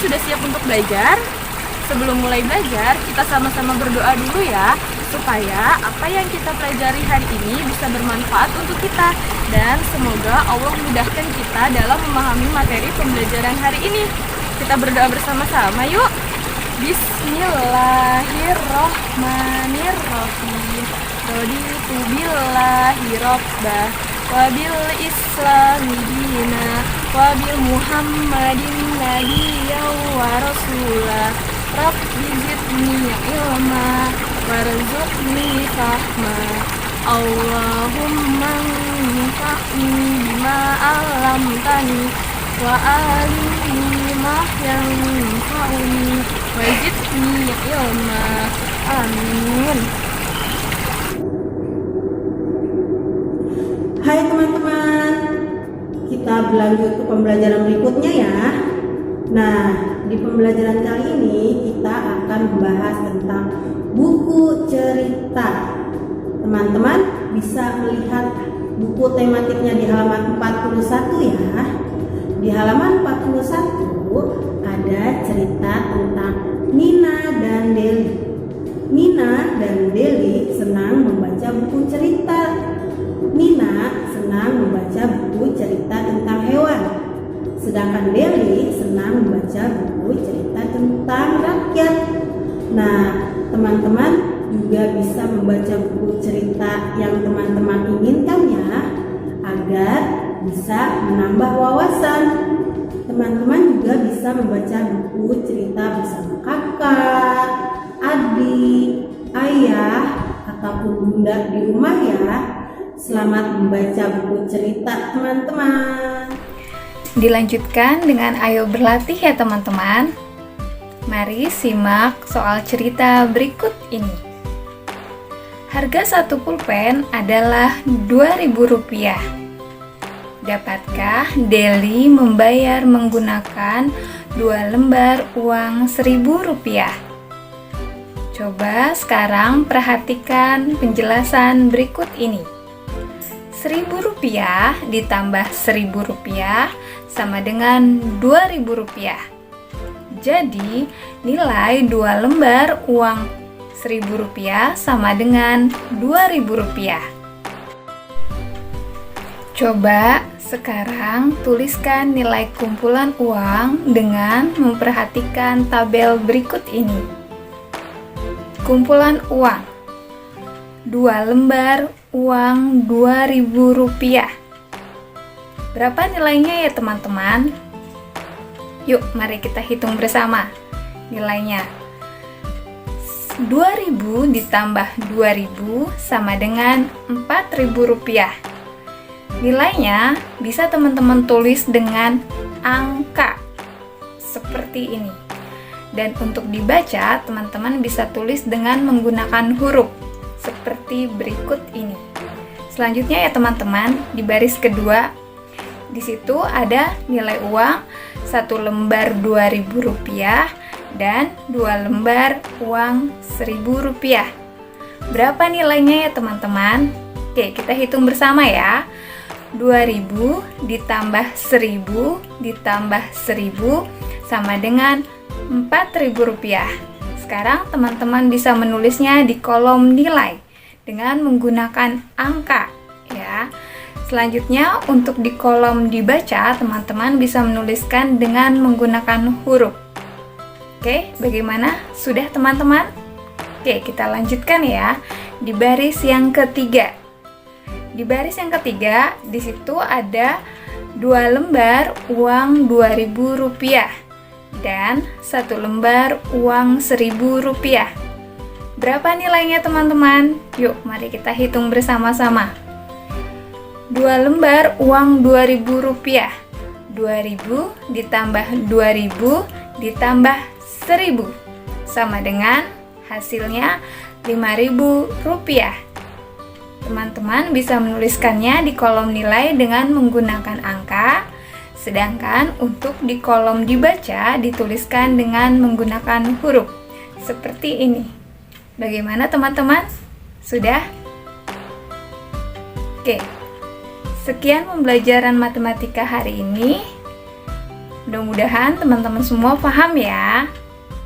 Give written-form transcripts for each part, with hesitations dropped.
sudah siap untuk belajar? Sebelum mulai belajar, kita sama-sama berdoa dulu ya, supaya apa yang kita pelajari hari ini bisa bermanfaat untuk kita. Dan semoga Allah memudahkan kita dalam memahami materi pembelajaran hari ini. Kita berdoa bersama-sama yuk. Bismillahirrahmanirrahim. Raditu billahi rabbah wa bil islami dina wa bil muhammadin nabiyyan wa rasulah. Rabbi zidni ilma warzuqni fahma. Allahumma anfa'ni bima 'allamtani wa alimni ma yanfa'uni wa zidni ilma. Amin. Hai teman-teman, kita berlanjut ke pembelajaran berikutnya ya. Nah, di pembelajaran kali ini kita akan membahas tentang buku cerita. Teman-teman bisa melihat buku tematiknya di halaman 41 ya. Di halaman 41 ada cerita tentang Nina dan Deli. Nina dan Deli senang membaca buku cerita. Nina senang membaca buku cerita tentang hewan, sedangkan Deli senang membaca buku cerita tentang rakyat. Nah, teman-teman juga bisa membaca buku cerita yang teman-teman inginkan ya, agar bisa menambah wawasan. Teman-teman juga bisa membaca buku cerita bersama kakak, adik, ayah, ataupun bunda di rumah ya. Selamat membaca buku cerita teman-teman. Dilanjutkan dengan ayo berlatih ya teman-teman. Mari simak soal cerita berikut ini. Harga satu pulpen adalah Rp2.000. Dapatkah Deli membayar menggunakan 2 lembar uang Rp1.000? Coba sekarang perhatikan penjelasan berikut ini. Rp1.000 ditambah Rp1.000 sama dengan Rp2.000. Jadi nilai 2 lembar uang Rp1.000 sama dengan Rp2.000. Coba sekarang tuliskan nilai kumpulan uang dengan memperhatikan tabel berikut ini. Kumpulan uang 2 lembar uang Rp2.000. Berapa nilainya ya teman-teman? Yuk mari kita hitung bersama nilainya. 2.000 ditambah 2.000 sama dengan Rp4.000. Nilainya bisa teman-teman tulis dengan angka seperti ini. Dan untuk dibaca, teman-teman bisa tulis dengan menggunakan huruf seperti berikut ini. Selanjutnya ya teman-teman, di baris kedua, di situ ada nilai uang 1 lembar Rp2.000 dan 2 lembar uang Rp1.000. Berapa nilainya ya teman-teman? Oke, kita hitung bersama ya. 2.000 ditambah 1.000 ditambah 1.000 sama dengan Rp4.000. Sekarang teman-teman bisa menulisnya di kolom nilai dengan menggunakan angka ya. Selanjutnya untuk di kolom dibaca, teman-teman bisa menuliskan dengan menggunakan huruf. Oke, bagaimana? Sudah teman-teman? Oke, kita lanjutkan ya. Di baris yang ketiga. Di baris yang ketiga, di situ ada 2 lembar uang Rp2.000 dan 1 lembar uang Rp1.000. Berapa nilainya teman-teman? Yuk, mari kita hitung bersama-sama. 2 lembar uang Rp2.000. 2.000 ditambah 2.000 ditambah 1.000 sama dengan hasilnya Rp5.000. Teman-teman bisa menuliskannya di kolom nilai dengan menggunakan angka. Sedangkan untuk di kolom dibaca dituliskan dengan menggunakan huruf seperti ini. Bagaimana teman-teman? Sudah? Oke. Sekian pembelajaran matematika hari ini. Mudah-mudahan teman-teman semua paham ya.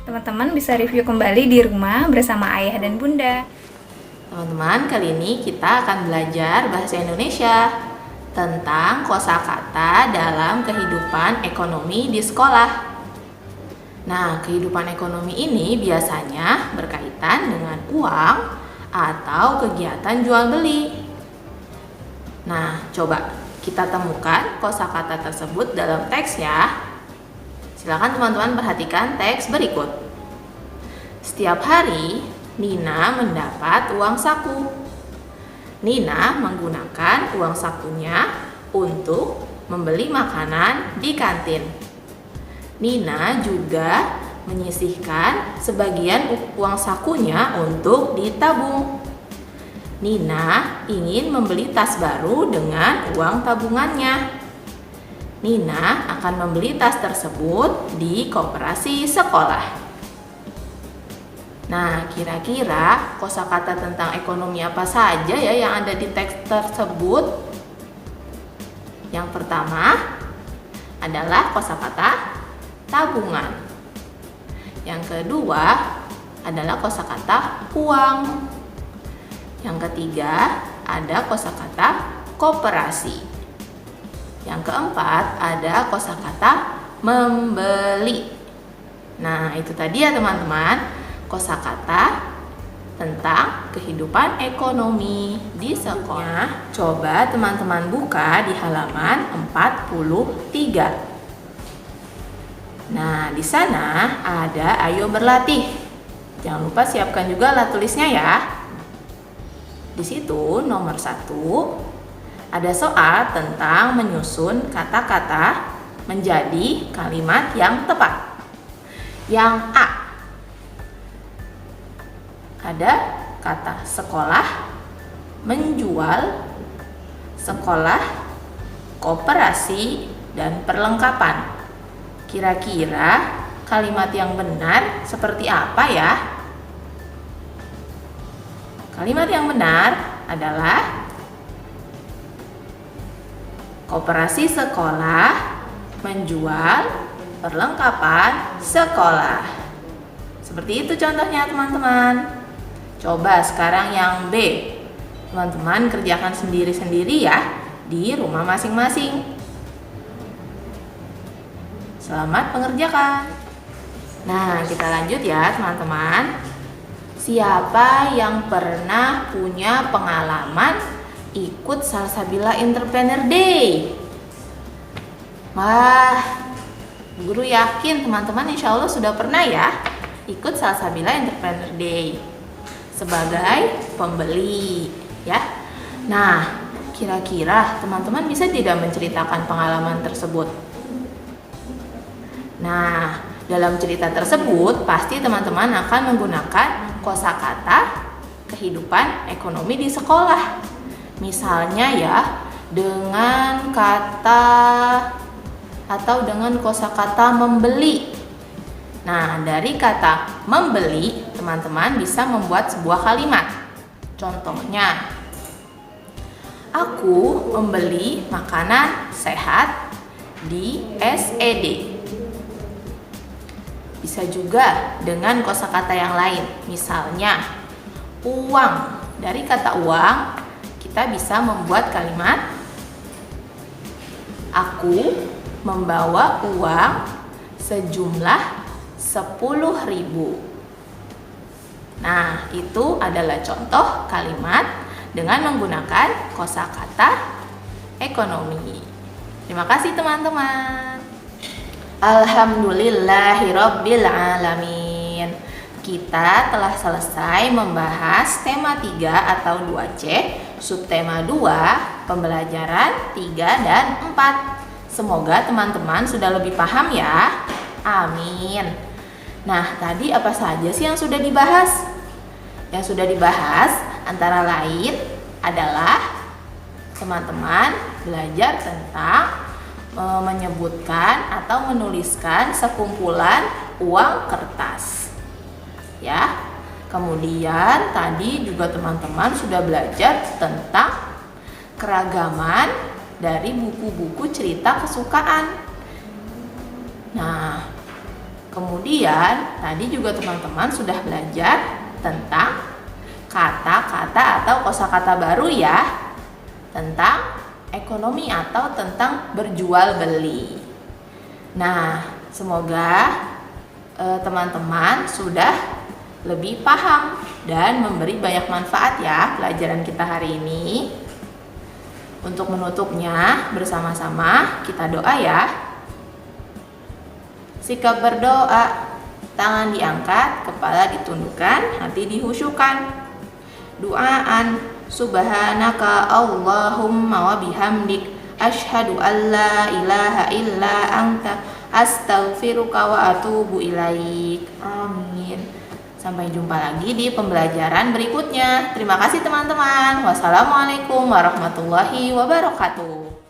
Teman-teman bisa review kembali di rumah bersama ayah dan bunda. Teman-teman, kali ini kita akan belajar bahasa Indonesia tentang kosakata dalam kehidupan ekonomi di sekolah. Nah, kehidupan ekonomi ini biasanya berkaitan dengan uang atau kegiatan jual beli. Nah, coba kita temukan kosakata tersebut dalam teks ya. Silakan teman-teman perhatikan teks berikut. Setiap hari, Nina mendapat uang saku. Nina menggunakan uang sakunya untuk membeli makanan di kantin. Nina juga menyisihkan sebagian uang sakunya untuk ditabung. Nina ingin membeli tas baru dengan uang tabungannya. Nina akan membeli tas tersebut di koperasi sekolah. Nah, kira-kira kosakata tentang ekonomi apa saja ya yang ada di teks tersebut? Yang pertama adalah kosakata tabungan. Yang kedua adalah kosakata uang. Yang ketiga ada kosakata koperasi. Yang keempat ada kosakata membeli. Nah, itu tadi ya teman-teman, kosakata tentang kehidupan ekonomi di sekolah. Coba teman-teman buka di halaman 43. Nah, di sana ada ayo berlatih. Jangan lupa siapkan juga alat tulisnya ya. Di situ nomor 1 ada soal tentang menyusun kata-kata menjadi kalimat yang tepat. Yang A, ada kata sekolah, menjual, sekolah, koperasi, dan perlengkapan. Kira-kira kalimat yang benar seperti apa ya? Kalimat yang benar adalah koperasi sekolah menjual perlengkapan sekolah. Seperti itu contohnya teman-teman. Coba sekarang yang B. Teman-teman kerjakan sendiri-sendiri ya di rumah masing-masing. Selamat mengerjakan. Nah, kita lanjut ya teman-teman. Siapa yang pernah punya pengalaman ikut Salsabila Entrepreneur Day? Wah, guru yakin teman-teman insya Allah sudah pernah ya ikut Salsabila Entrepreneur Day sebagai pembeli ya. Nah, kira-kira teman-teman bisa tidak menceritakan pengalaman tersebut? Nah, dalam cerita tersebut pasti teman-teman akan menggunakan kosakata kehidupan ekonomi di sekolah. Misalnya ya, dengan kata atau dengan kosakata membeli. Nah, dari kata membeli, teman-teman bisa membuat sebuah kalimat. Contohnya, aku membeli makanan sehat di SED. Bisa juga dengan kosakata yang lain. Misalnya, uang. Dari kata uang, kita bisa membuat kalimat aku membawa uang sejumlah 10.000. Nah, itu adalah contoh kalimat dengan menggunakan kosakata ekonomi. Terima kasih teman-teman. Alhamdulillahirabbil alamin. Kita telah selesai membahas tema 3 atau 2C, subtema 2, pembelajaran 3 dan 4. Semoga teman-teman sudah lebih paham ya. Amin. Nah, tadi apa saja sih yang sudah dibahas? Yang sudah dibahas antara lain adalah teman-teman belajar tentang menyebutkan atau menuliskan sekumpulan uang kertas. Ya. Kemudian tadi juga teman-teman sudah belajar tentang keragaman dari buku-buku cerita kesukaan. Nah, kemudian tadi juga teman-teman sudah belajar tentang kata-kata atau kosakata baru ya, tentang ekonomi atau tentang berjual beli. Nah, semoga teman-teman sudah lebih paham dan memberi banyak manfaat ya pelajaran kita hari ini. Untuk menutupnya bersama-sama kita doa ya. Sikap berdoa, tangan diangkat, kepala ditundukkan, hati dihusyukan. Duaan, subhanaka Allahumma wa bihamdik, asyhadu an la ilaha illa anta, astaghfiruka wa atubu ilaik. Amin. Sampai jumpa lagi di pembelajaran berikutnya. Terima kasih teman-teman. Wassalamualaikum warahmatullahi wabarakatuh.